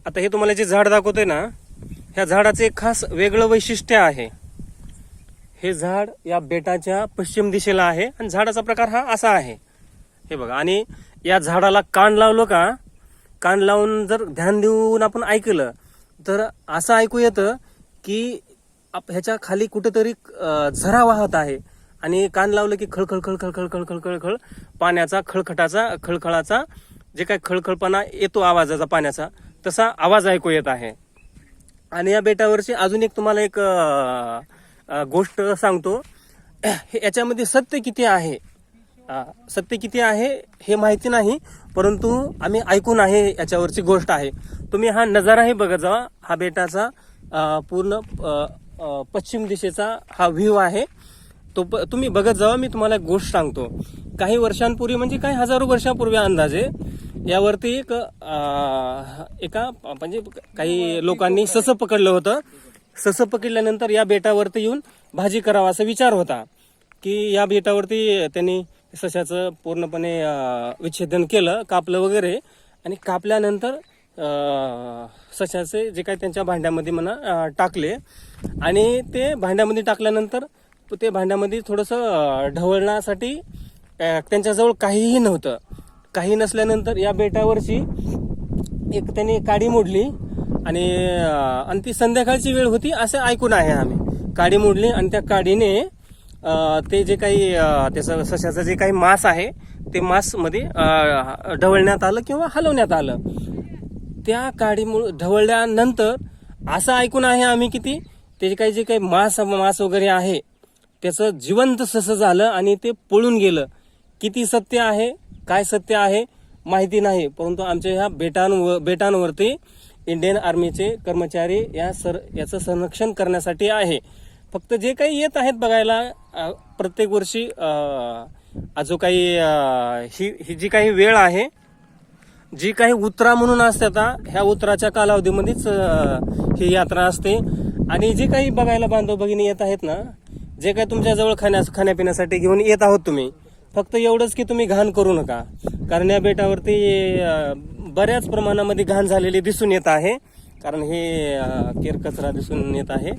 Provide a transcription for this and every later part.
आता हे तुम्हाला जे झाड दाखवतोय ना, ह्या झाडाचे एक खास वेगळं वैशिष्ट्य आहे. हे झाड या बेटाच्या पश्चिम दिशेला आहे आणि झाडाचा प्रकार हा असा आहे. हे बघा, आणि या झाडाला कान लावलं का, कान लावून जर ध्यान देऊन आपण ऐकलं तर असं ऐकू येतं की ह्याच्या खाली कुठेतरी झरा वाहत आहे. आणि कान लावलं की खळखळ खळखळ खळखळ खळखळ खळ पाण्याचा खळखळाचा जे काही खळखळपणा येतो आवाजाचा पाण्याचा, तसा आवाज ऐकू येत आहे. आणि या बेटावरची अजून एक तुम्हाला एक गोष्ट सांगतो. याच्यामध्ये सत्य किती आहे, सत्य किती आहे हे माहिती नाही, परंतु आम्ही ऐकून आहे याच्यावरची गोष्ट आहे. तुम्ही हा नजाराही बघत जावा. हा बेटाचा पूर्ण पश्चिम दिशेचा हा व्ह्यू आहे. तो तुम्ही बघत जावा. मी तुम्हाला एक गोष्ट सांगतो. काही वर्षांपूर्वी, म्हणजे काही हजारो वर्षांपूर्वी अंदाजे, यावरती एका म्हणजे काही लोकांनी ससं पकडलं होतं. ससं पकडल्यानंतर या बेटावरती येऊन भाजी करावा असा विचार होता की या बेटावरती त्यांनी सशाचं पूर्णपणे विच्छेदन केलं, कापलं वगैरे. आणि कापल्यानंतर सशाचे जे काही त्यांच्या भांड्यामध्ये म्हणा टाकले. आणि ते भांड्यामध्ये टाकल्यानंतर ते भांड्यामध्ये थोडंसं ढवळण्यासाठी त्यांच्याजवळ काहीही नव्हतं. काही नसल्यानंतर या बेटावरची एक त्यांनी काडी मोडली आणि ती संध्याकाळची वेळ होती असं ऐकून आहे आम्ही. काडी मोडली आणि त्या काडीने ते जे काही त्याचं सशाचं जे काही मांस आहे ते मांसमध्ये ढवळण्यात आलं किंवा हलवण्यात आलं. त्या काडीमुळे ढवळल्यानंतर असं ऐकून आहे आम्ही की ते जे काही मांस वगैरे आहे त्याचं जिवंत ससं झालं आणि ते पळून गेलं. किती सत्य आहे, काय सत्य आहे माहिती नाही, परंतु आमच्या ह्या बेटांवरती इंडियन आर्मीचे कर्मचारी याचं संरक्षण करण्यासाठी आहे. फक्त जे काही येत आहेत बघायला प्रत्येक वर्षी, जो काही ही जी काही वेळ आहे, जी काही उतरा म्हणून असतात, ह्या उतराच्या कालावधीमध्येच ही यात्रा असते. आणि जे काही बघायला बांधव भगिनी येत आहेत ना, जे काही तुमच्याजवळ खाण्यापिण्यासाठी घेऊन येत आहोत तुम्ही, फक्त एवढंच की तुम्ही घाण करू नका. कारण या बेटावरती बऱ्याच प्रमाणामध्ये घाण झालेली दिसून येत आहे. कारण हे केरकचरा दिसून येत आहे.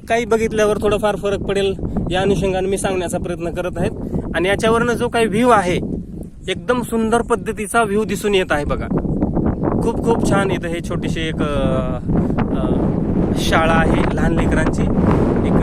काही बघितल्यावर थोडंफार फरक पडेल या अनुषंगाने मी सांगण्याचा प्रयत्न करत आहेत. आणि याच्यावरनं जो काही व्ह्यू आहे, एकदम सुंदर पद्धतीचा व्ह्यू दिसून येत आहे बघा. खूप खूप छान. इथं हे छोटीशी एक शाळा आहे लहान लेकरांची. एक